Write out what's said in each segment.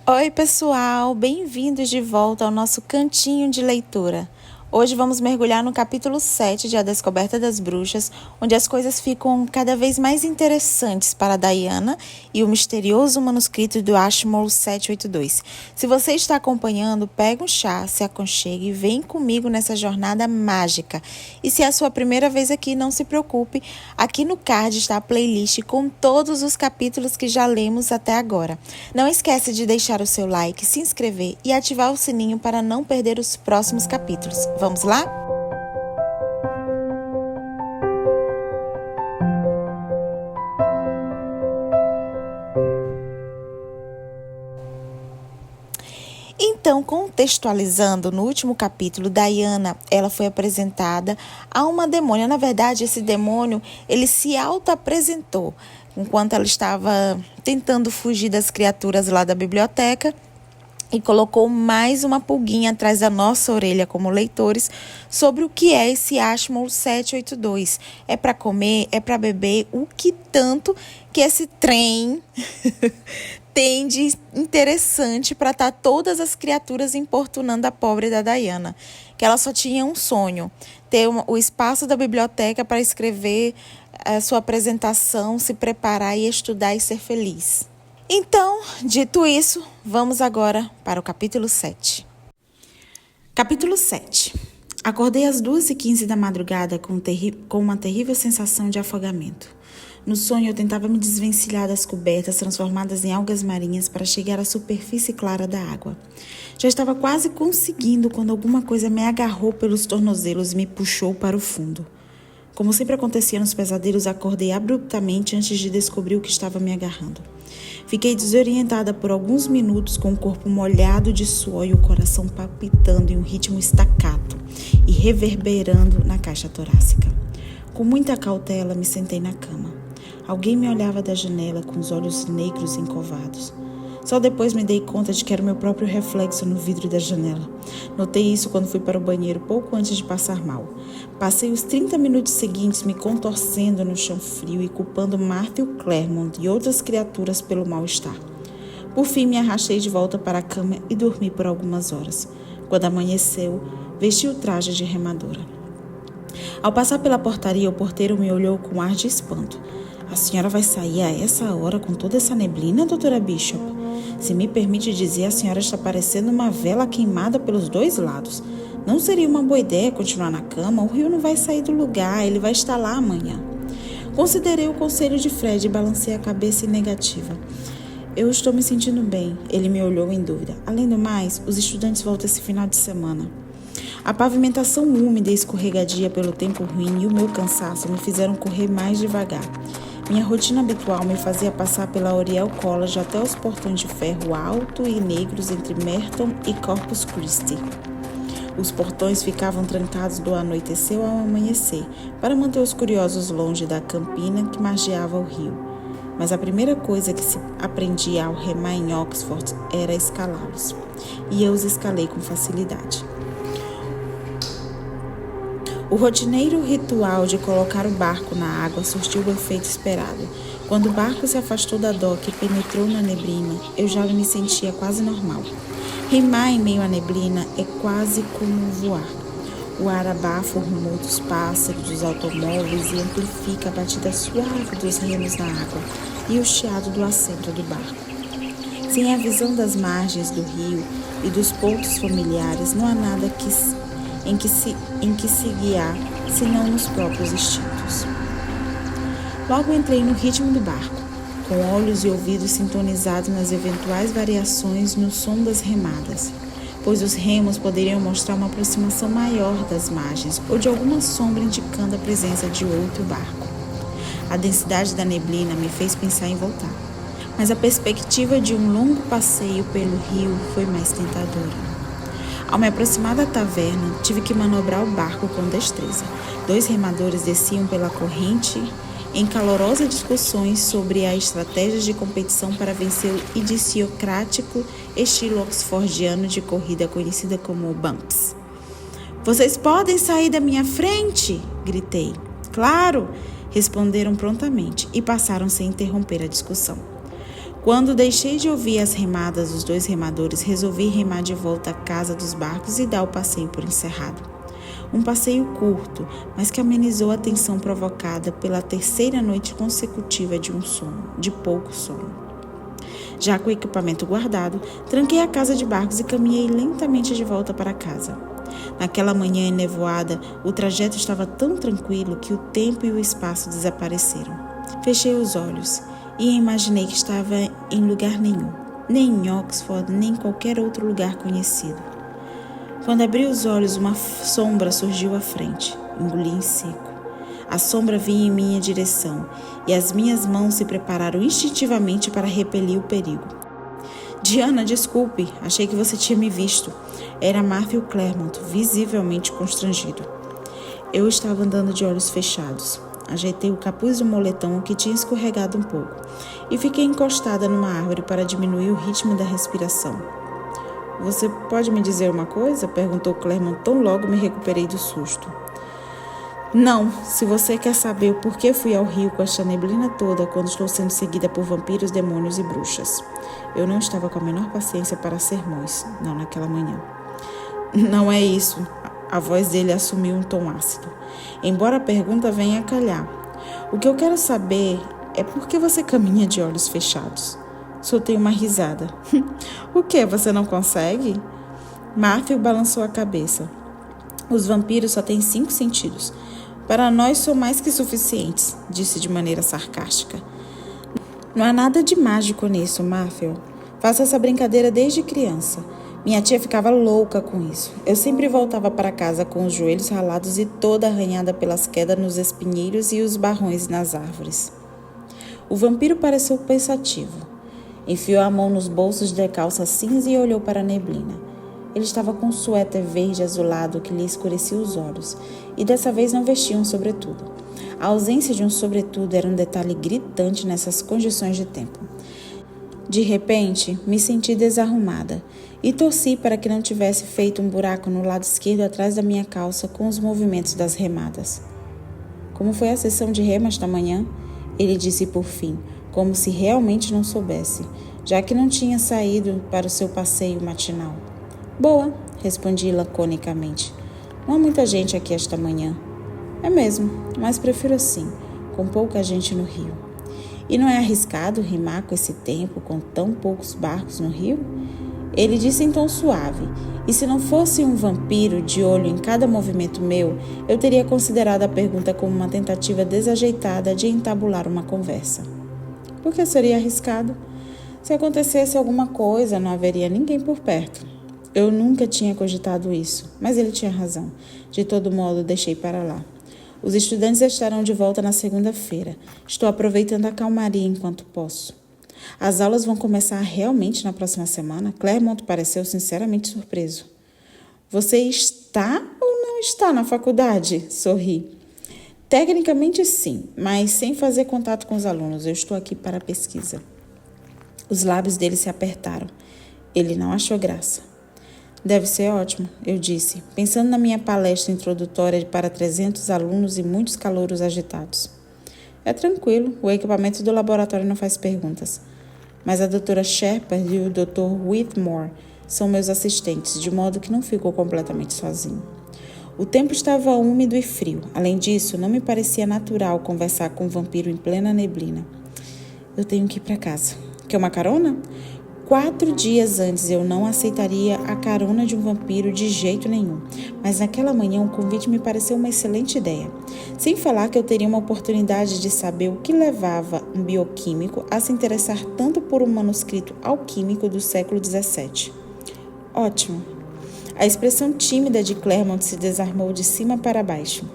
Oi, pessoal! Bem-vindos de volta ao nosso cantinho de leitura. Hoje vamos mergulhar no capítulo 7 de A Descoberta das Bruxas, onde as coisas ficam cada vez mais interessantes para Diana e o misterioso manuscrito do Ashmole 782. Se você está acompanhando, pega um chá, se aconchegue e vem comigo nessa jornada mágica. E se é a sua primeira vez aqui, não se preocupe, aqui no card está a playlist com todos os capítulos que já lemos até agora. Não esquece de deixar o seu like, se inscrever e ativar o sininho para não perder os próximos capítulos. Vamos lá? Então, contextualizando, no último capítulo, Diana, ela foi apresentada a uma demônia. Na verdade, esse demônio, ele se auto-apresentou enquanto ela estava tentando fugir das criaturas lá da biblioteca. E colocou mais uma pulguinha atrás da nossa orelha como leitores sobre o que é esse Ashmole 782. É para comer, é para beber, o que tanto que esse trem tem de interessante para estar todas as criaturas importunando a pobre da Diana. Que ela só tinha um sonho, ter o espaço da biblioteca para escrever a sua apresentação, se preparar e estudar e ser feliz. Então, dito isso, vamos agora para o capítulo 7. Capítulo 7. Acordei às 2h15 da madrugada com uma terrível sensação de afogamento. No sonho, eu tentava me desvencilhar das cobertas transformadas em algas marinhas para chegar à superfície clara da água. Já estava quase conseguindo quando alguma coisa me agarrou pelos tornozelos e me puxou para o fundo. Como sempre acontecia nos pesadelos, acordei abruptamente antes de descobrir o que estava me agarrando. Fiquei desorientada por alguns minutos com o corpo molhado de suor e o coração palpitando em um ritmo staccato e reverberando na caixa torácica. Com muita cautela, me sentei na cama. Alguém me olhava da janela com os olhos negros encovados. Só depois me dei conta de que era o meu próprio reflexo no vidro da janela. Notei isso quando fui para o banheiro pouco antes de passar mal. Passei os 30 minutos seguintes me contorcendo no chão frio e culpando Matthew Claremont e outras criaturas pelo mal-estar. Por fim, me arrastei de volta para a cama e dormi por algumas horas. Quando amanheceu, vesti o traje de remadora. Ao passar pela portaria, o porteiro me olhou com ar de espanto. A senhora vai sair a essa hora com toda essa neblina, doutora Bishop? Se me permite dizer, a senhora está parecendo uma vela queimada pelos dois lados. Não seria uma boa ideia continuar na cama? O rio não vai sair do lugar, ele vai estar lá amanhã. Considerei o conselho de Fred e balancei a cabeça em negativa. Eu estou me sentindo bem, ele me olhou em dúvida. Além do mais, os estudantes voltam esse final de semana. A pavimentação úmida e escorregadia pelo tempo ruim e o meu cansaço me fizeram correr mais devagar. Minha rotina habitual me fazia passar pela Oriel College até os portões de ferro alto e negros entre Merton e Corpus Christi. Os portões ficavam trancados do anoitecer ao amanhecer, para manter os curiosos longe da campina que margeava o rio. Mas a primeira coisa que se aprendia ao remar em Oxford era escalá-los. E eu os escalei com facilidade. O rotineiro ritual de colocar o barco na água surtiu o efeito esperado. Quando o barco se afastou da doca e penetrou na neblina, eu já me sentia quase normal. Remar em meio à neblina é quase como voar. O ar abafa o rumor dos pássaros, dos automóveis e amplifica a batida suave dos remos na água e o chiado do assento do barco. Sem a visão das margens do rio e dos pontos familiares, não há nada em que se guiar, senão nos próprios instintos. Logo entrei no ritmo do barco, com olhos e ouvidos sintonizados nas eventuais variações no som das remadas, pois os remos poderiam mostrar uma aproximação maior das margens ou de alguma sombra indicando a presença de outro barco. A densidade da neblina me fez pensar em voltar, mas a perspectiva de um longo passeio pelo rio foi mais tentadora. Ao me aproximar da taverna, tive que manobrar o barco com destreza. 2 remadores desciam pela corrente em calorosas discussões sobre a estratégia de competição para vencer o idiosincrático estilo oxfordiano de corrida conhecida como bumps. "Vocês podem sair da minha frente?" gritei. "Claro!" responderam prontamente e passaram sem interromper a discussão. Quando deixei de ouvir as remadas dos 2 remadores, resolvi remar de volta à casa dos barcos e dar o passeio por encerrado. Um passeio curto, mas que amenizou a tensão provocada pela 3ª noite consecutiva de pouco sono. Já com o equipamento guardado, tranquei a casa de barcos e caminhei lentamente de volta para casa. Naquela manhã enevoada, o trajeto estava tão tranquilo que o tempo e o espaço desapareceram. Fechei os olhos e imaginei que estava em lugar nenhum, nem em Oxford, nem em qualquer outro lugar conhecido. Quando abri os olhos, uma sombra surgiu à frente. Engoli em seco. A sombra vinha em minha direção e as minhas mãos se prepararam instintivamente para repelir o perigo. Diana, desculpe, achei que você tinha me visto. Era Matthew Claremont, visivelmente constrangido. Eu estava andando de olhos fechados. Ajeitei o capuz do moletom que tinha escorregado um pouco e fiquei encostada numa árvore para diminuir o ritmo da respiração. Você pode me dizer uma coisa? Perguntou Claremont tão logo me recuperei do susto. Não, se você quer saber o porquê fui ao rio com esta neblina toda quando estou sendo seguida por vampiros, demônios e bruxas. Eu não estava com a menor paciência para sermões, não naquela manhã. Não é isso. A voz dele assumiu um tom ácido. Embora a pergunta venha a calhar. O que eu quero saber é por que você caminha de olhos fechados. Soltei uma risada. O que? Você não consegue? Matthew balançou a cabeça. Os vampiros só têm 5 sentidos. Para nós são mais que suficientes, disse de maneira sarcástica. Não há nada de mágico nisso, Matthew. Faço essa brincadeira desde criança. Minha tia ficava louca com isso. Eu sempre voltava para casa com os joelhos ralados e toda arranhada pelas quedas nos espinheiros e os barrões nas árvores. O vampiro pareceu pensativo. Enfiou a mão nos bolsos da calça cinza e olhou para a neblina. Ele estava com um suéter verde azulado que lhe escurecia os olhos, e dessa vez não vestia um sobretudo. A ausência de um sobretudo era um detalhe gritante nessas condições de tempo. De repente, me senti desarrumada e torci para que não tivesse feito um buraco no lado esquerdo atrás da minha calça com os movimentos das remadas. Como foi a sessão de remo esta manhã? Ele disse por fim, como se realmente não soubesse, já que não tinha saído para o seu passeio matinal. Boa, respondi laconicamente. Não há muita gente aqui esta manhã. É mesmo, mas prefiro assim, com pouca gente no rio. E não é arriscado rimar com esse tempo, com tão poucos barcos no rio? Ele disse em tom suave, e se não fosse um vampiro de olho em cada movimento meu, eu teria considerado a pergunta como uma tentativa desajeitada de entabular uma conversa. Por que seria arriscado? Se acontecesse alguma coisa, não haveria ninguém por perto. Eu nunca tinha cogitado isso, mas ele tinha razão. De todo modo, deixei para lá. Os estudantes estarão de volta na segunda-feira. Estou aproveitando a calmaria enquanto posso. As aulas vão começar realmente na próxima semana? Claremont pareceu sinceramente surpreso. Você está ou não está na faculdade? Sorri. Tecnicamente sim, mas sem fazer contato com os alunos. Eu estou aqui para a pesquisa. Os lábios dele se apertaram. Ele não achou graça. Deve ser ótimo, eu disse, pensando na minha palestra introdutória para 300 alunos e muitos calouros agitados. É tranquilo, o equipamento do laboratório não faz perguntas. Mas a doutora Shepard e o Dr. Whitmore são meus assistentes, de modo que não ficou completamente sozinho. O tempo estava úmido e frio. Além disso, não me parecia natural conversar com um vampiro em plena neblina. Eu tenho que ir para casa. Quer uma carona? 4 dias antes eu não aceitaria a carona de um vampiro de jeito nenhum, mas naquela manhã o convite me pareceu uma excelente ideia. Sem falar que eu teria uma oportunidade de saber o que levava um bioquímico a se interessar tanto por um manuscrito alquímico do século XVII. Ótimo. A expressão tímida de Claremont se desarmou de cima para baixo.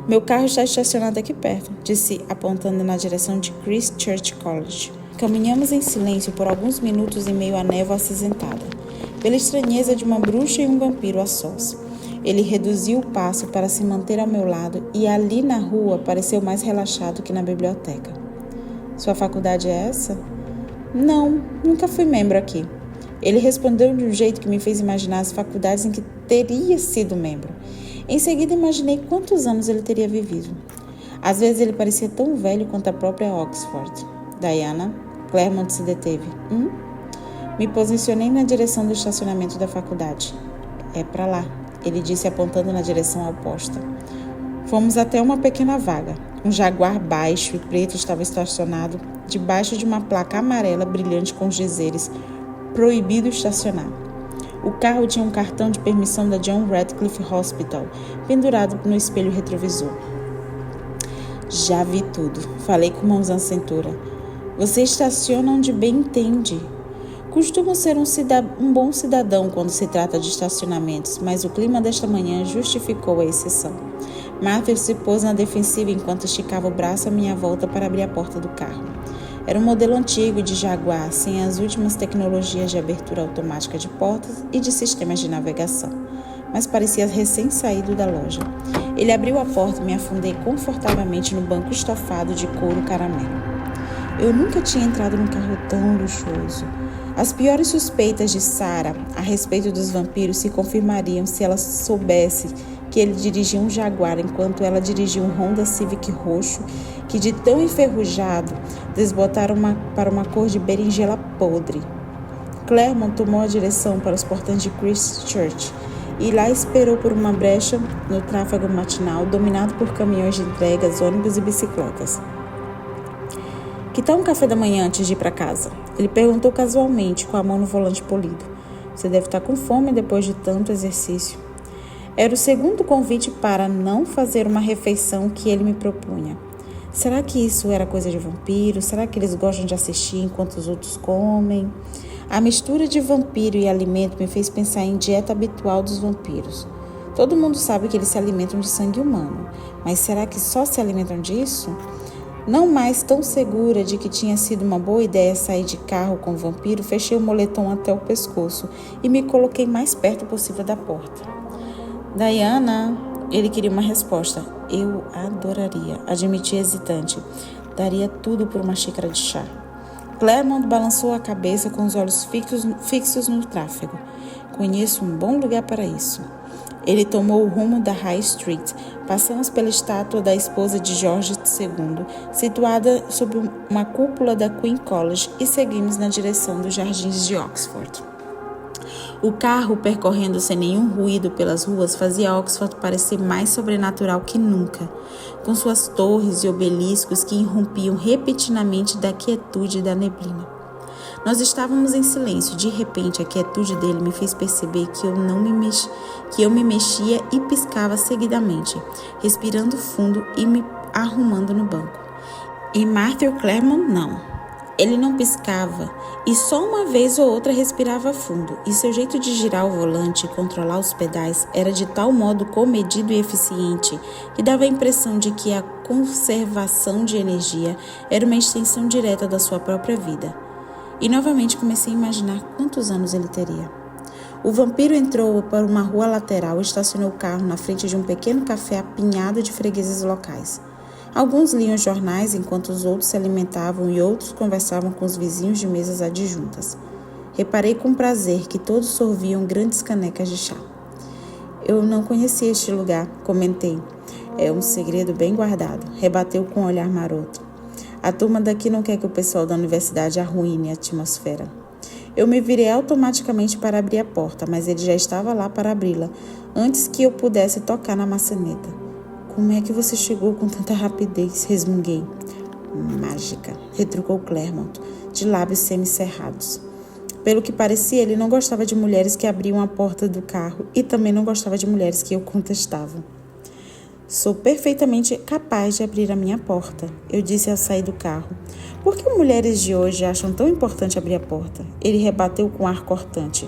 Meu carro está estacionado aqui perto, disse, apontando na direção de Christ Church College. Caminhamos em silêncio por alguns minutos em meio à névoa acinzentada, pela estranheza de uma bruxa e um vampiro a sós. Ele reduziu o passo para se manter ao meu lado e ali na rua pareceu mais relaxado que na biblioteca. Sua faculdade é essa? Não, nunca fui membro aqui. Ele respondeu de um jeito que me fez imaginar as faculdades em que teria sido membro. Em seguida imaginei quantos anos ele teria vivido. Às vezes ele parecia tão velho quanto a própria Oxford. Diana, Claremont se deteve. Me posicionei na direção do estacionamento da faculdade. É para lá, ele disse apontando na direção oposta. Fomos até uma pequena vaga. Um Jaguar baixo e preto estava estacionado debaixo de uma placa amarela brilhante com os dizeres "Proibido estacionar". O carro tinha um cartão de permissão da John Radcliffe Hospital pendurado no espelho retrovisor. Já vi tudo, falei com mãos na cintura. Você estaciona onde bem entende. Costumo ser um bom cidadão quando se trata de estacionamentos, mas o clima desta manhã justificou a exceção. Matthew se pôs na defensiva enquanto esticava o braço à minha volta para abrir a porta do carro. Era um modelo antigo de Jaguar, sem as últimas tecnologias de abertura automática de portas e de sistemas de navegação, mas parecia recém-saído da loja. Ele abriu a porta e me afundei confortavelmente no banco estofado de couro caramelo. Eu nunca tinha entrado num carro tão luxuoso. As piores suspeitas de Sarah a respeito dos vampiros se confirmariam se ela soubesse que ele dirigia um Jaguar enquanto ela dirigia um Honda Civic roxo que, de tão enferrujado, desbotara para uma cor de berinjela podre. Claremont tomou a direção para os portões de Christchurch e lá esperou por uma brecha no tráfego matinal dominado por caminhões de entregas, ônibus e bicicletas. Que tal um café da manhã antes de ir para casa? Ele perguntou casualmente, com a mão no volante polido. Você deve estar com fome depois de tanto exercício. Era o segundo convite para não fazer uma refeição que ele me propunha. Será que isso era coisa de vampiro? Será que eles gostam de assistir enquanto os outros comem? A mistura de vampiro e alimento me fez pensar em dieta habitual dos vampiros. Todo mundo sabe que eles se alimentam de sangue humano, mas será que só se alimentam disso? Não mais tão segura de que tinha sido uma boa ideia sair de carro com o vampiro, fechei o moletom até o pescoço e me coloquei mais perto possível da porta. Diana, ele queria uma resposta. Eu adoraria, admiti hesitante. Daria tudo por uma xícara de chá. Claremont balançou a cabeça com os olhos fixos no tráfego. Conheço um bom lugar para isso. Ele tomou o rumo da High Street. Passamos pela estátua da esposa de George II, situada sob uma cúpula da Queen College, e seguimos na direção dos jardins de Oxford. O carro, percorrendo sem nenhum ruído pelas ruas, fazia Oxford parecer mais sobrenatural que nunca, com suas torres e obeliscos que irrompiam repentinamente da quietude e da neblina. Nós estávamos em silêncio. De repente, a quietude dele me fez perceber que eu me mexia e piscava seguidamente, respirando fundo e me arrumando no banco. E Matthew Claremont não. Ele não piscava e só uma vez ou outra respirava fundo, e seu jeito de girar o volante e controlar os pedais era de tal modo comedido e eficiente que dava a impressão de que a conservação de energia era uma extensão direta da sua própria vida. E novamente comecei a imaginar quantos anos ele teria. O vampiro entrou por uma rua lateral e estacionou o carro na frente de um pequeno café apinhado de fregueses locais. Alguns liam jornais enquanto os outros se alimentavam e outros conversavam com os vizinhos de mesas adjuntas. Reparei com prazer que todos sorviam grandes canecas de chá. Eu não conhecia este lugar, comentei. É um segredo bem guardado, rebateu com um olhar maroto. A turma daqui não quer que o pessoal da universidade arruine a atmosfera. Eu me virei automaticamente para abrir a porta, mas ele já estava lá para abri-la, antes que eu pudesse tocar na maçaneta. Como é que você chegou com tanta rapidez? Resmunguei. Mágica, retrucou Claremont, de lábios semicerrados. Pelo que parecia, ele não gostava de mulheres que abriam a porta do carro e também não gostava de mulheres que o contestavam. Sou perfeitamente capaz de abrir a minha porta, eu disse ao sair do carro. Por que mulheres de hoje acham tão importante abrir a porta? Ele rebateu com ar cortante.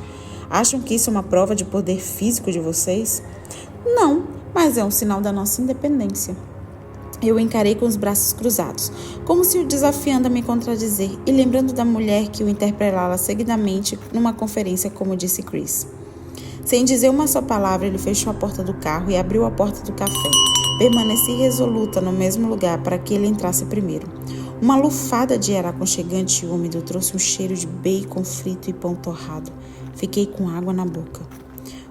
Acham que isso é uma prova de poder físico de vocês? Não, mas é um sinal da nossa independência. Eu o encarei com os braços cruzados, como se o desafiando a me contradizer e lembrando da mulher que o interpelava seguidamente numa conferência, como disse Chris. Sem dizer uma só palavra, ele fechou a porta do carro e abriu a porta do café. Permaneci resoluta no mesmo lugar para que ele entrasse primeiro. Uma lufada de ar aconchegante e úmido trouxe um cheiro de bacon frito e pão torrado. Fiquei com água na boca.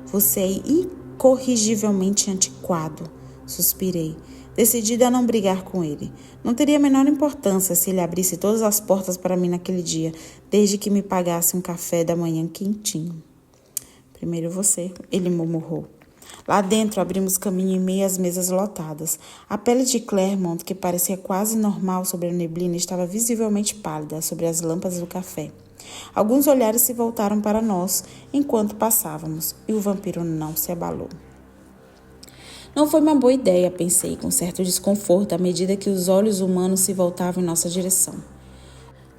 Você é incorrigivelmente antiquado, suspirei. decidida a não brigar com ele. Não teria a menor importância se ele abrisse todas as portas para mim naquele dia, desde que me pagasse um café da manhã quentinho. Primeiro você, ele murmurou. Lá dentro abrimos caminho em meio às mesas lotadas. A pele de Claremont, que parecia quase normal sobre a neblina, estava visivelmente pálida sobre as lâmpadas do café. Alguns olhares se voltaram para nós enquanto passávamos, e o vampiro não se abalou. Não foi uma boa ideia, pensei, com certo desconforto, à medida que os olhos humanos se voltavam em nossa direção.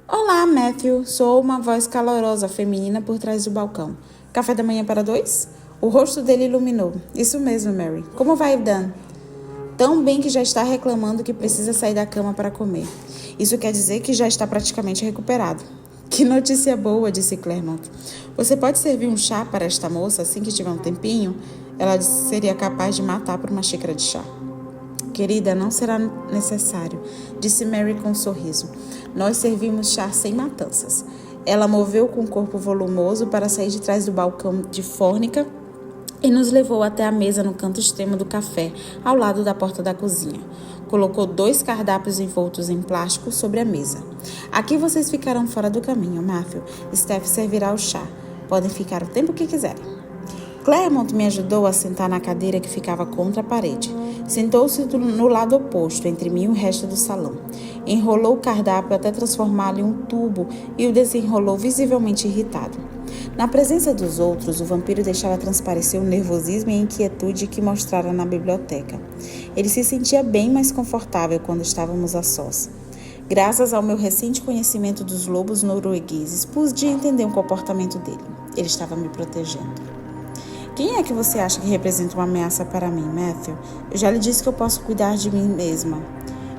Olá, Matthew, soou uma voz calorosa feminina por trás do balcão. Café da manhã para 2? O rosto dele iluminou. Isso mesmo, Mary. Como vai o Dan? Tão bem que já está reclamando que precisa sair da cama para comer. Isso quer dizer que já está praticamente recuperado. Que notícia boa, disse Claremont. Você pode servir um chá para esta moça assim que tiver um tempinho? Ela disse que seria capaz de matar por uma xícara de chá. Querida, não será necessário, disse Mary com um sorriso. Nós servimos chá sem matanças. Ela moveu com o corpo volumoso para sair de trás do balcão de fórnica e nos levou até a mesa no canto extremo do café, ao lado da porta da cozinha. Colocou 2 cardápios envoltos em plástico sobre a mesa. Aqui vocês ficarão fora do caminho, Matthew. Steph servirá o chá. Podem ficar o tempo que quiserem. Claremont me ajudou a sentar na cadeira que ficava contra a parede. Sentou-se no lado oposto, entre mim e o resto do salão. Enrolou o cardápio até transformá-lo em um tubo e o desenrolou visivelmente irritado. Na presença dos outros, o vampiro deixava transparecer o nervosismo e a inquietude que mostrara na biblioteca. Ele se sentia bem mais confortável quando estávamos a sós. Graças ao meu recente conhecimento dos lobos noruegueses, pude entender o comportamento dele. Ele estava me protegendo. Quem é que você acha que representa uma ameaça para mim, Matthew? Eu já lhe disse que eu posso cuidar de mim mesma.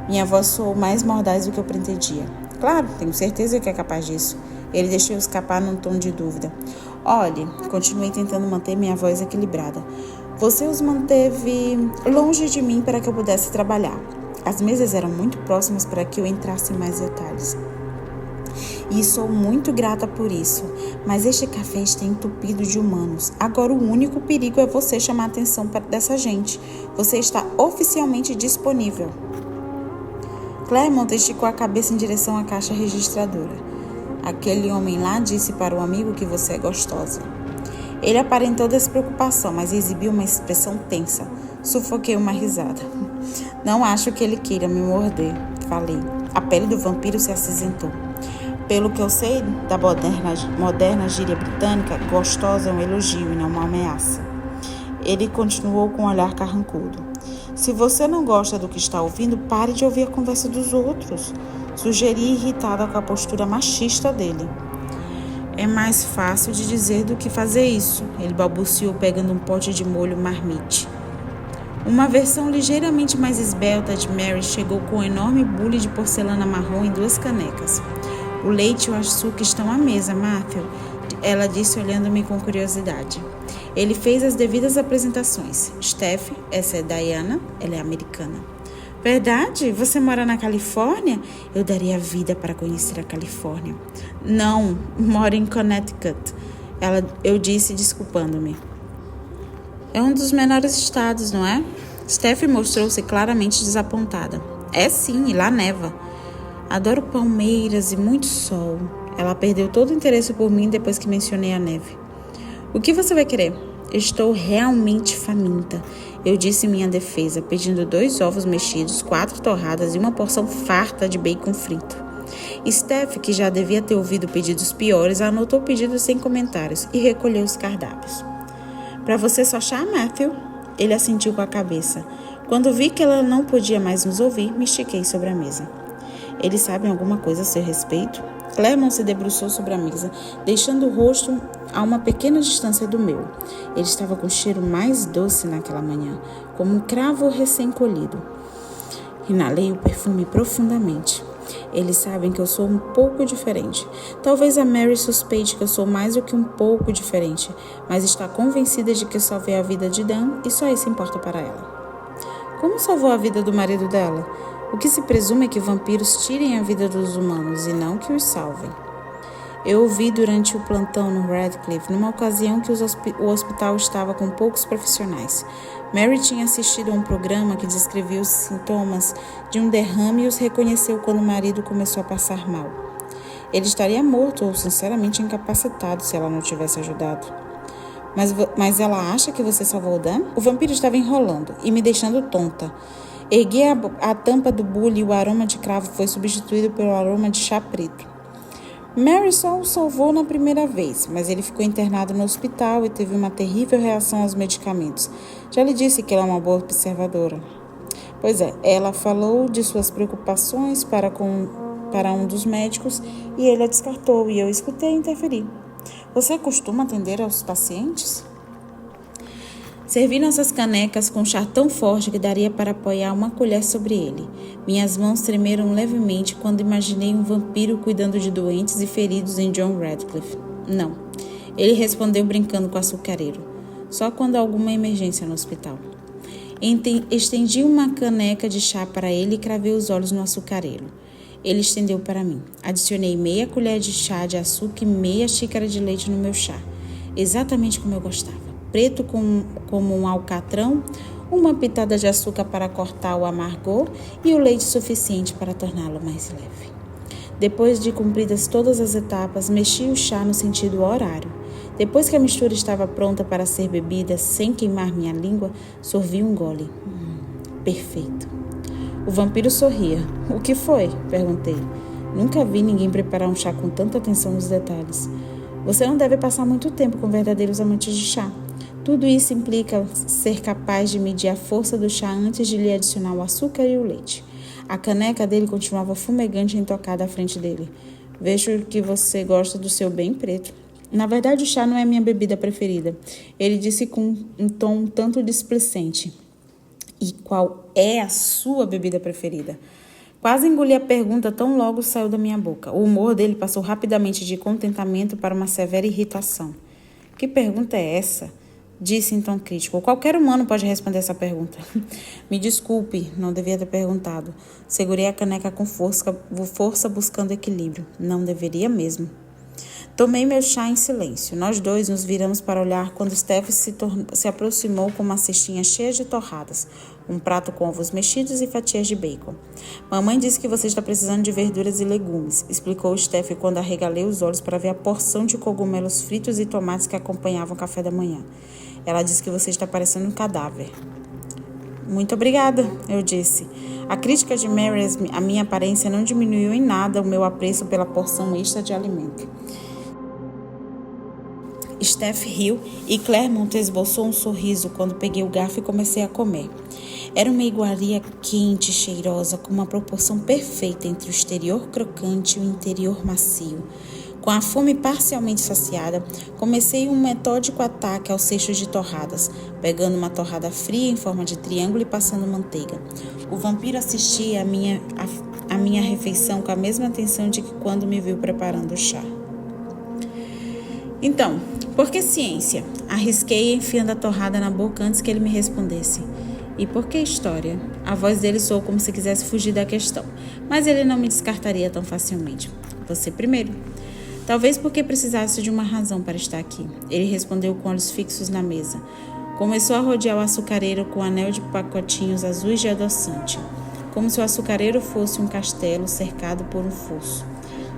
Minha voz soou mais mordaz do que eu pretendia. Claro, tenho certeza que é capaz disso. Ele deixou escapar num tom de dúvida. Olhe, continuei tentando manter minha voz equilibrada. Você os manteve longe de mim para que eu pudesse trabalhar. As mesas eram muito próximas para que eu entrasse em mais detalhes. E sou muito grata por isso, mas este café está entupido de humanos. Agora o único perigo é você chamar a atenção dessa gente. Você está oficialmente disponível. Claremont esticou a cabeça em direção à caixa registradora. Aquele homem lá disse para o amigo que você é gostosa. Ele aparentou despreocupação, mas exibiu uma expressão tensa. Sufoquei uma risada. Não acho que ele queira me morder, falei. A pele do vampiro se acinzentou. Pelo que eu sei da moderna gíria britânica, gostosa é um elogio e não uma ameaça. Ele continuou com um olhar carrancudo. Se você não gosta do que está ouvindo, pare de ouvir a conversa dos outros. Sugeri irritada com a postura machista dele. É mais fácil de dizer do que fazer isso, ele balbuciou pegando um pote de molho marmite. Uma versão ligeiramente mais esbelta de Mary chegou com um enorme bule de porcelana marrom em 2 canecas. O leite e o açúcar estão à mesa, Matthew, ela disse olhando-me com curiosidade. Ele fez as devidas apresentações. Steph, essa é Diana, ela é americana. Verdade? Você mora na Califórnia? Eu daria a vida para conhecer a Califórnia. Não, moro em Connecticut, eu disse desculpando-me. É um dos menores estados, não é? Steph mostrou-se claramente desapontada. É sim, e lá neva. Adoro palmeiras e muito sol. Ela perdeu todo o interesse por mim depois que mencionei a neve. O que você vai querer? Estou realmente faminta, eu disse em minha defesa, pedindo 2 ovos mexidos, 4 torradas e uma porção farta de bacon frito. Steph, que já devia ter ouvido pedidos piores, anotou o pedido sem comentários e recolheu os cardápios. Para você só chá, Matthew? Ele assentiu com a cabeça. Quando vi que ela não podia mais nos ouvir, me estiquei sobre a mesa. Eles sabem alguma coisa a seu respeito? Claremont se debruçou sobre a mesa, deixando o rosto a uma pequena distância do meu. Ele estava com o cheiro mais doce naquela manhã, como um cravo recém-colhido. Inalei o perfume profundamente. Eles sabem que eu sou um pouco diferente. Talvez a Mary suspeite que eu sou mais do que um pouco diferente, mas está convencida de que salvei a vida de Dan e só isso importa para ela. Como salvou a vida do marido dela? O que se presume é que vampiros tirem a vida dos humanos e não que os salvem. Eu o vi durante o plantão no Radcliffe, numa ocasião que o hospital estava com poucos profissionais. Mary tinha assistido a um programa que descrevia os sintomas de um derrame e os reconheceu quando o marido começou a passar mal. Ele estaria morto ou sinceramente incapacitado se ela não tivesse ajudado. Mas ela acha que você salvou o Dan? O vampiro estava enrolando e me deixando tonta. Ergui a tampa do bule e o aroma de cravo foi substituído pelo aroma de chá preto. Mary só o salvou na primeira vez, mas ele ficou internado no hospital e teve uma terrível reação aos medicamentos. Já lhe disse que ela é uma boa observadora. Pois é, ela falou de suas preocupações para um dos médicos e ele a descartou e eu escutei e interferi. Você costuma atender aos pacientes? Servi nossas canecas com chá tão forte que daria para apoiar uma colher sobre ele. Minhas mãos tremeram levemente quando imaginei um vampiro cuidando de doentes e feridos em John Radcliffe. Não. Ele respondeu brincando com o açucareiro. Só quando há alguma emergência no hospital. Estendi uma caneca de chá para ele e cravei os olhos no açucareiro. Ele estendeu para mim. Adicionei meia colher de chá de açúcar e meia xícara de leite no meu chá. Exatamente como eu gostava. Preto como um alcatrão, uma pitada de açúcar para cortar o amargor e o leite suficiente para torná-lo mais leve. Depois de cumpridas todas as etapas, mexi o chá no sentido horário. Depois que a mistura estava pronta para ser bebida, sem queimar minha língua, sorvi um gole. Perfeito. O vampiro sorria. O que foi? Perguntei. Nunca vi ninguém preparar um chá com tanta atenção nos detalhes. Você não deve passar muito tempo com verdadeiros amantes de chá. Tudo isso implica ser capaz de medir a força do chá antes de lhe adicionar o açúcar e o leite. A caneca dele continuava fumegante e intocada à frente dele. Vejo que você gosta do seu bem preto. Na verdade, o chá não é minha bebida preferida. Ele disse com um tom um tanto displicente. E qual é a sua bebida preferida? Quase engoli a pergunta tão logo saiu da minha boca. O humor dele passou rapidamente de contentamento para uma severa irritação. Que pergunta é essa? Disse em tom crítico. Qualquer humano pode responder essa pergunta. Me desculpe, não devia ter perguntado. Segurei a caneca com força buscando equilíbrio. Não deveria mesmo. Tomei meu chá em silêncio. Nós dois nos viramos para olhar quando Steph se aproximou com uma cestinha cheia de torradas, um prato com ovos mexidos e fatias de bacon. Mamãe disse que você está precisando de verduras e legumes, explicou Steph quando arregalei os olhos para ver a porção de cogumelos fritos e tomates que acompanhavam o café da manhã. Ela disse que você está parecendo um cadáver. Muito obrigada, eu disse. A crítica de Mary à minha aparência não diminuiu em nada o meu apreço pela porção extra de alimento. Steph riu e Claremont esboçou um sorriso quando peguei o garfo e comecei a comer. Era uma iguaria quente e cheirosa, com uma proporção perfeita entre o exterior crocante e o interior macio. Com a fome parcialmente saciada, comecei um metódico ataque aos cestos de torradas, pegando uma torrada fria em forma de triângulo e passando manteiga. O vampiro assistia à minha refeição com a mesma atenção de que quando me viu preparando o chá. Então, por que ciência? Arrisquei enfiando a torrada na boca antes que ele me respondesse. E por que história? A voz dele soou como se quisesse fugir da questão, mas ele não me descartaria tão facilmente. Você primeiro. Talvez porque precisasse de uma razão para estar aqui. Ele respondeu com olhos fixos na mesa. Começou a rodear o açucareiro com um anel de pacotinhos azuis de adoçante, como se o açucareiro fosse um castelo cercado por um fosso.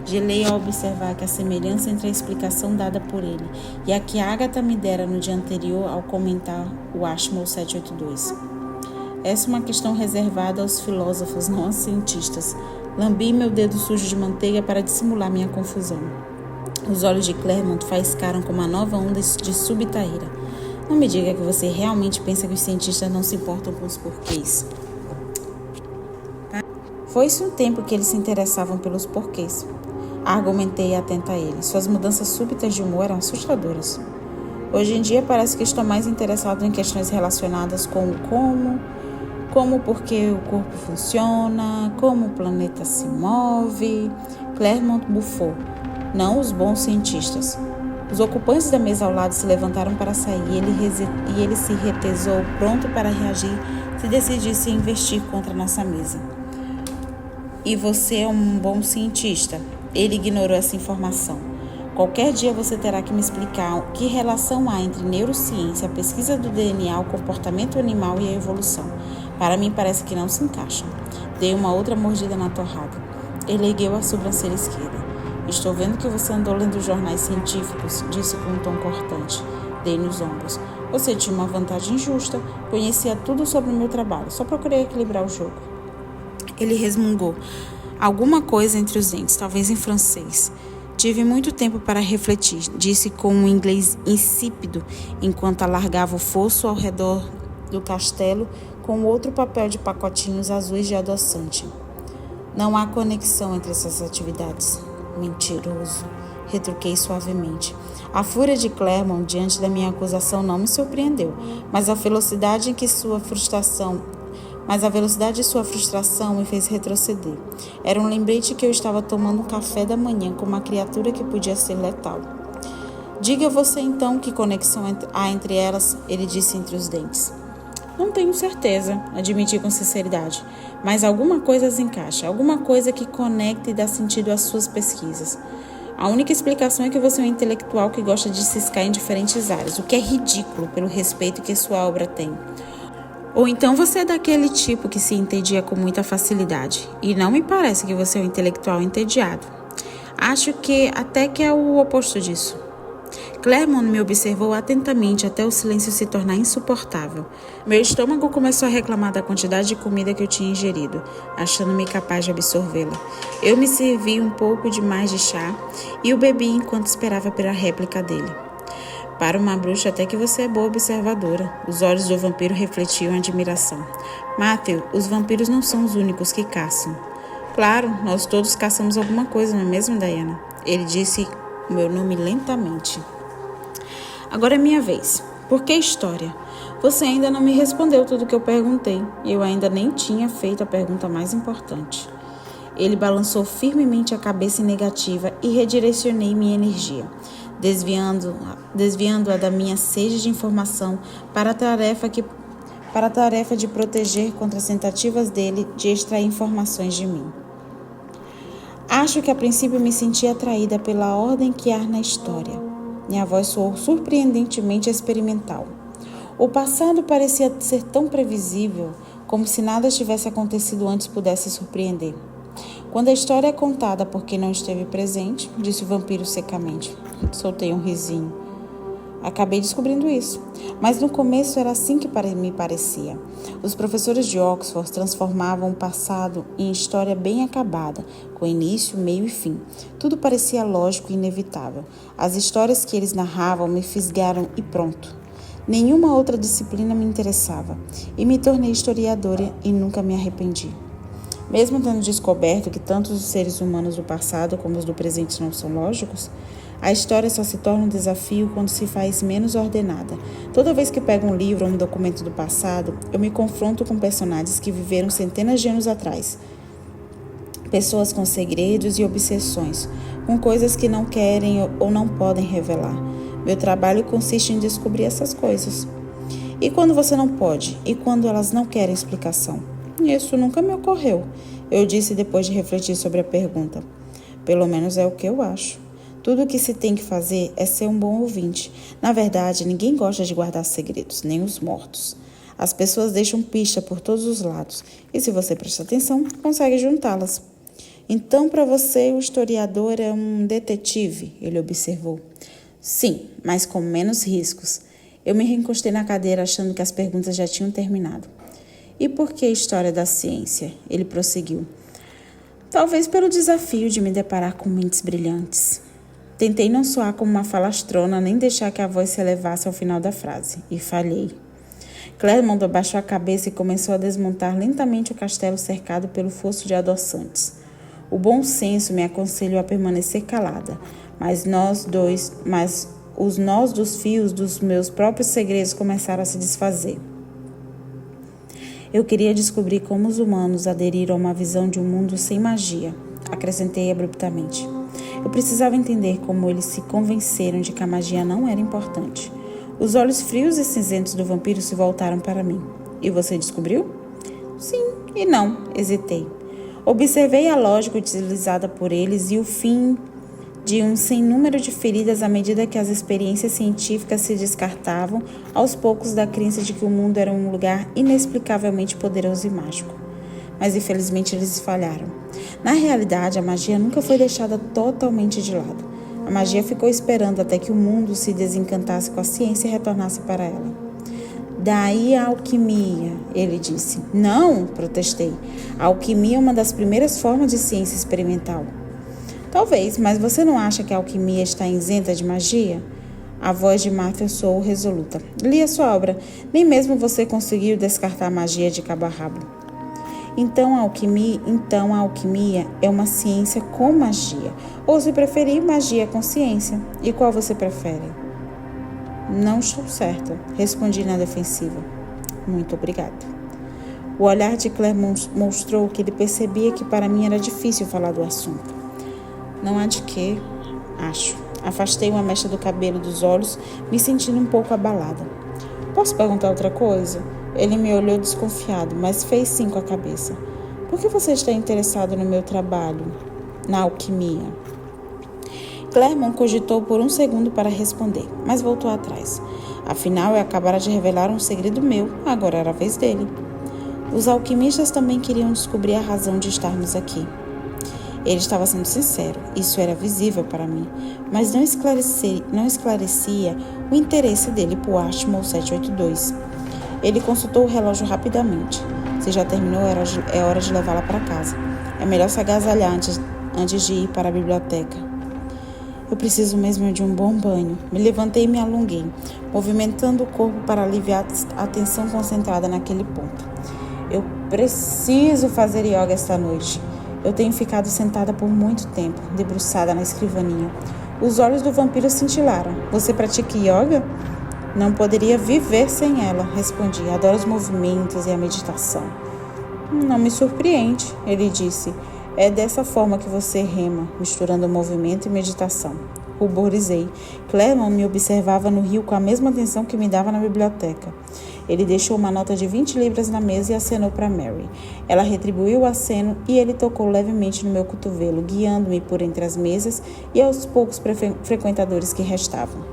Gelei ao observar que a semelhança entre a explicação dada por ele e a que Agatha me dera no dia anterior ao comentar o Ashmole 782. Essa é uma questão reservada aos filósofos, não aos cientistas. Lambi meu dedo sujo de manteiga para dissimular minha confusão. Os olhos de Claremont faiscaram como uma nova onda de súbita ira. Não me diga que você realmente pensa que os cientistas não se importam com os porquês. Foi-se um tempo que eles se interessavam pelos porquês. Argumentei atenta a ele. Suas mudanças súbitas de humor eram assustadoras. Hoje em dia parece que estou mais interessado em questões relacionadas com o como porque o corpo funciona, como o planeta se move. Claremont bufou. Não os bons cientistas. Os ocupantes da mesa ao lado se levantaram para sair e ele se retesou, pronto para reagir se decidisse investir contra nossa mesa. E você é um bom cientista. Ele ignorou essa informação. Qualquer dia você terá que me explicar que relação há entre neurociência, a pesquisa do DNA, o comportamento animal e a evolução. Para mim parece que não se encaixam. Dei uma outra mordida na torrada. Ele ergueu a sobrancelha esquerda. Estou vendo que você andou lendo jornais científicos, disse com um tom cortante. Dei nos ombros. Você tinha uma vantagem injusta. Conhecia tudo sobre o meu trabalho. Só procurei equilibrar o jogo. Ele resmungou. Alguma coisa entre os dentes, talvez em francês. Tive muito tempo para refletir, disse com um inglês insípido, enquanto alargava o fosso ao redor do castelo com outro papel de pacotinhos azuis de adoçante. Não há conexão entre essas atividades. Mentiroso, retruquei suavemente. A fúria de Claremont diante da minha acusação não me surpreendeu, mas a velocidade de sua frustração me fez retroceder. Era um lembrete que eu estava tomando um café da manhã com uma criatura que podia ser letal. Diga você então que conexão há entre elas, ele disse entre os dentes. Não tenho certeza, admiti com sinceridade, mas alguma coisa as encaixa, alguma coisa que conecta e dá sentido às suas pesquisas. A única explicação é que você é um intelectual que gosta de ciscar em diferentes áreas, o que é ridículo pelo respeito que sua obra tem. Ou então você é daquele tipo que se entedia com muita facilidade, e não me parece que você é um intelectual entediado. Acho que até que é o oposto disso. Claremont me observou atentamente até o silêncio se tornar insuportável. Meu estômago começou a reclamar da quantidade de comida que eu tinha ingerido, achando-me capaz de absorvê-la. Eu me servi um pouco de mais de chá e o bebi enquanto esperava pela réplica dele. Para uma bruxa, até que você é boa observadora. Os olhos do vampiro refletiam admiração. Matthew, os vampiros não são os únicos que caçam. Claro, nós todos caçamos alguma coisa, não é mesmo, Diana? Ele disse o meu nome lentamente. Agora é minha vez. Por que história? Você ainda não me respondeu tudo o que eu perguntei. E eu ainda nem tinha feito a pergunta mais importante. Ele balançou firmemente a cabeça negativa e redirecionei minha energia, desviando-a da minha sede de informação para a tarefa de proteger contra as tentativas dele de extrair informações de mim. Acho que a princípio me senti atraída pela ordem que há na história. Minha voz soou surpreendentemente experimental. O passado parecia ser tão previsível, como se nada tivesse acontecido antes pudesse surpreender. Quando a história é contada por quem não esteve presente, disse o vampiro secamente. Soltei um risinho. Acabei descobrindo isso. Mas no começo era assim que me parecia. Os professores de Oxford transformavam o passado em história bem acabada, com início, meio e fim. Tudo parecia lógico e inevitável. As histórias que eles narravam me fisgaram e pronto. Nenhuma outra disciplina me interessava. E me tornei historiadora e nunca me arrependi. Mesmo tendo descoberto que tanto os seres humanos do passado como os do presente não são lógicos, a história só se torna um desafio quando se faz menos ordenada. Toda vez que pego um livro ou um documento do passado, eu me confronto com personagens que viveram centenas de anos atrás. Pessoas com segredos e obsessões, com coisas que não querem ou não podem revelar. Meu trabalho consiste em descobrir essas coisas. E quando você não pode? E quando elas não querem explicação? Isso nunca me ocorreu, eu disse depois de refletir sobre a pergunta. Pelo menos é o que eu acho. Tudo o que se tem que fazer é ser um bom ouvinte. Na verdade, ninguém gosta de guardar segredos, nem os mortos. As pessoas deixam pista por todos os lados, e se você prestar atenção, consegue juntá-las. Então, para você, o historiador é um detetive, ele observou. Sim, mas com menos riscos. Eu me reencostei na cadeira achando que as perguntas já tinham terminado. E por que a história da ciência? Ele prosseguiu. Talvez pelo desafio de me deparar com mentes brilhantes. Tentei não soar como uma falastrona, nem deixar que a voz se elevasse ao final da frase, e falhei. Claremont abaixou a cabeça e começou a desmontar lentamente o castelo cercado pelo fosso de adoçantes. O bom senso me aconselhou a permanecer calada, mas os nós dos fios dos meus próprios segredos começaram a se desfazer. Eu queria descobrir como os humanos aderiram a uma visão de um mundo sem magia, acrescentei abruptamente. Eu precisava entender como eles se convenceram de que a magia não era importante. Os olhos frios e cinzentos do vampiro se voltaram para mim. E você descobriu? Sim e não, hesitei. Observei a lógica utilizada por eles e o fim de um sem número de feridas à medida que as experiências científicas se descartavam aos poucos da crença de que o mundo era um lugar inexplicavelmente poderoso e mágico. Mas infelizmente eles falharam. Na realidade, a magia nunca foi deixada totalmente de lado. A magia ficou esperando até que o mundo se desencantasse com a ciência e retornasse para ela. Daí a alquimia, ele disse. Não, protestei. A alquimia é uma das primeiras formas de ciência experimental. Talvez, mas você não acha que a alquimia está isenta de magia? A voz de Matthew soou resoluta. Li a sua obra. Nem mesmo você conseguiu descartar a magia de cabo a rabo. Então a alquimia é uma ciência com magia. Ou, se preferir, magia com ciência. E qual você prefere? Não estou certa, respondi na defensiva. Muito obrigada. O olhar de Claire mostrou que ele percebia que para mim era difícil falar do assunto. Não há de quê, acho. Afastei uma mecha do cabelo dos olhos, me sentindo um pouco abalada. Posso perguntar outra coisa? Ele me olhou desconfiado, mas fez sim com a cabeça. Por que você está interessado no meu trabalho, na alquimia? Claremont cogitou por um segundo para responder, mas voltou atrás. Afinal, eu acabara de revelar um segredo meu, agora era a vez dele. Os alquimistas também queriam descobrir a razão de estarmos aqui. Ele estava sendo sincero, isso era visível para mim, mas não esclarecia o interesse dele por Ashmole 782. Ele consultou o relógio rapidamente. Se já terminou, é hora de levá-la para casa. É melhor se agasalhar antes de ir para a biblioteca. Eu preciso mesmo de um bom banho. Me levantei e me alonguei, movimentando o corpo para aliviar a tensão concentrada naquele ponto. Eu preciso fazer yoga esta noite. Eu tenho ficado sentada por muito tempo, debruçada na escrivaninha. Os olhos do vampiro cintilaram. Você pratica yoga? Não poderia viver sem ela, respondi. Adoro os movimentos e a meditação. Não me surpreende, ele disse. É dessa forma que você rema, misturando movimento e meditação. Ruborizei. Claremont me observava no rio com a mesma atenção que me dava na biblioteca. Ele deixou uma nota de 20 libras na mesa e acenou para Mary. Ela retribuiu o aceno e ele tocou levemente no meu cotovelo, guiando-me por entre as mesas e aos poucos frequentadores que restavam.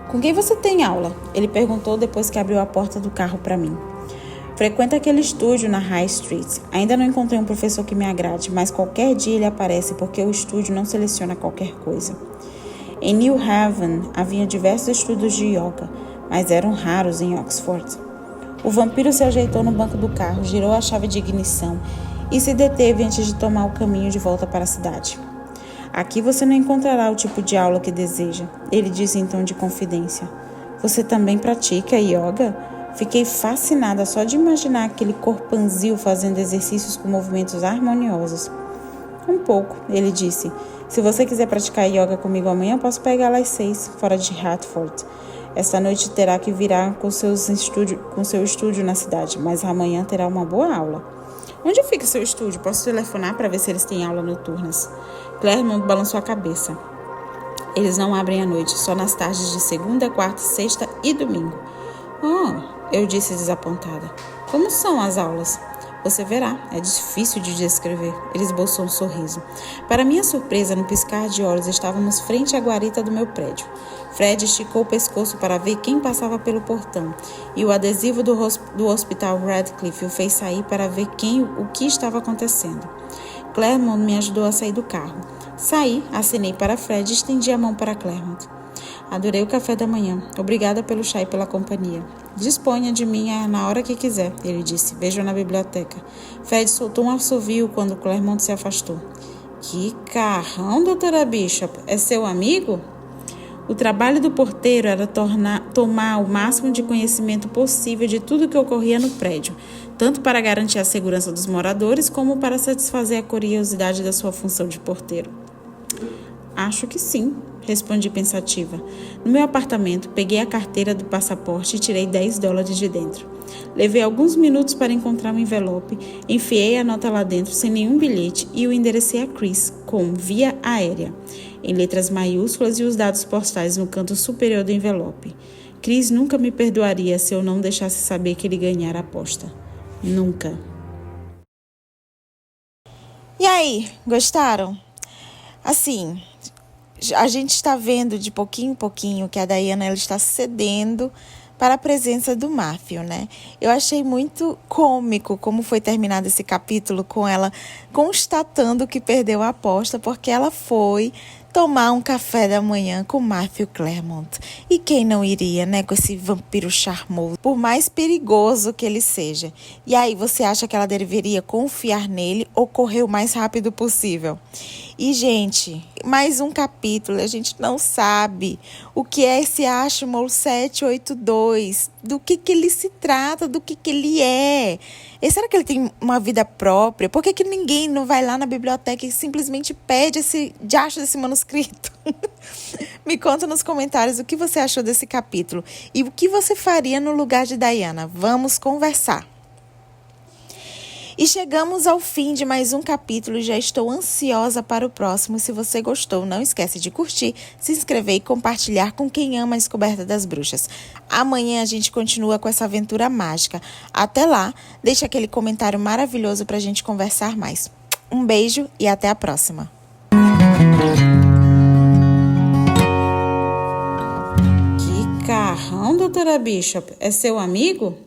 Com quem você tem aula? Ele perguntou depois que abriu a porta do carro para mim. Frequento aquele estúdio na High Street. Ainda não encontrei um professor que me agrade, mas qualquer dia ele aparece porque o estúdio não seleciona qualquer coisa. Em New Haven havia diversos estudos de yoga, mas eram raros em Oxford. O vampiro se ajeitou no banco do carro, girou a chave de ignição e se deteve antes de tomar o caminho de volta para a cidade. Aqui você não encontrará o tipo de aula que deseja, ele disse em tom de confidência. Você também pratica yoga? Fiquei fascinada só de imaginar aquele corpanzil fazendo exercícios com movimentos harmoniosos. Um pouco, ele disse. Se você quiser praticar yoga comigo amanhã, eu posso pegá-la às 6, fora de Hartford. Esta noite terá que virar com seu estúdio na cidade, mas amanhã terá uma boa aula. Onde fica seu estúdio? Posso telefonar para ver se eles têm aula noturnas? Claremont balançou a cabeça. Eles não abrem à noite, só nas tardes de segunda, quarta, sexta e domingo. Eu disse desapontada. Como são as aulas? Você verá, é difícil de descrever. Ele esboçou um sorriso. Para minha surpresa, no piscar de olhos, estávamos frente à guarita do meu prédio. Fred esticou o pescoço para ver quem passava pelo portão, e o adesivo do hospital Radcliffe o fez sair para ver o que estava acontecendo. Claremont me ajudou a sair do carro. Saí, acenei para Fred e estendi a mão para Claremont. Adorei o café da manhã. Obrigada pelo chá e pela companhia. Disponha de mim na hora que quiser, ele disse. Vejo na biblioteca. Fred soltou um assovio quando Claremont se afastou. Que carrão, doutora Bishop. É seu amigo? O trabalho do porteiro era tomar o máximo de conhecimento possível de tudo que ocorria no prédio, tanto para garantir a segurança dos moradores, como para satisfazer a curiosidade da sua função de porteiro. Acho que sim, respondi pensativa. No meu apartamento, peguei a carteira do passaporte e tirei $10 de dentro. Levei alguns minutos para encontrar um envelope, enfiei a nota lá dentro sem nenhum bilhete e o enderecei a Chris, com via aérea, em letras maiúsculas e os dados postais no canto superior do envelope. Chris nunca me perdoaria se eu não deixasse saber que ele ganhara a aposta. Nunca. E aí, gostaram? Assim, a gente está vendo de pouquinho em pouquinho que a Diana ela está cedendo para a presença do Matthew, né? Eu achei muito cômico como foi terminado esse capítulo com ela constatando que perdeu a aposta porque ela foi tomar um café da manhã com Matthew Clairmont. E quem não iria, né, com esse vampiro charmoso, por mais perigoso que ele seja. E aí, você acha que ela deveria confiar nele ou correr o mais rápido possível? E, gente, mais um capítulo, a gente não sabe o que é esse Ashmole 782, do que ele se trata, do que ele é. E será que ele tem uma vida própria? Por que ninguém não vai lá na biblioteca e simplesmente pede esse diacho desse manuscrito? Me conta nos comentários o que você achou desse capítulo e o que você faria no lugar de Diana. Vamos conversar. E chegamos ao fim de mais um capítulo. Já estou ansiosa para o próximo. Se você gostou, não esquece de curtir, se inscrever e compartilhar com quem ama a Descoberta das Bruxas. Amanhã a gente continua com essa aventura mágica. Até lá, deixa aquele comentário maravilhoso para a gente conversar mais. Um beijo e até a próxima. Que carrão, doutora Bishop. É seu amigo?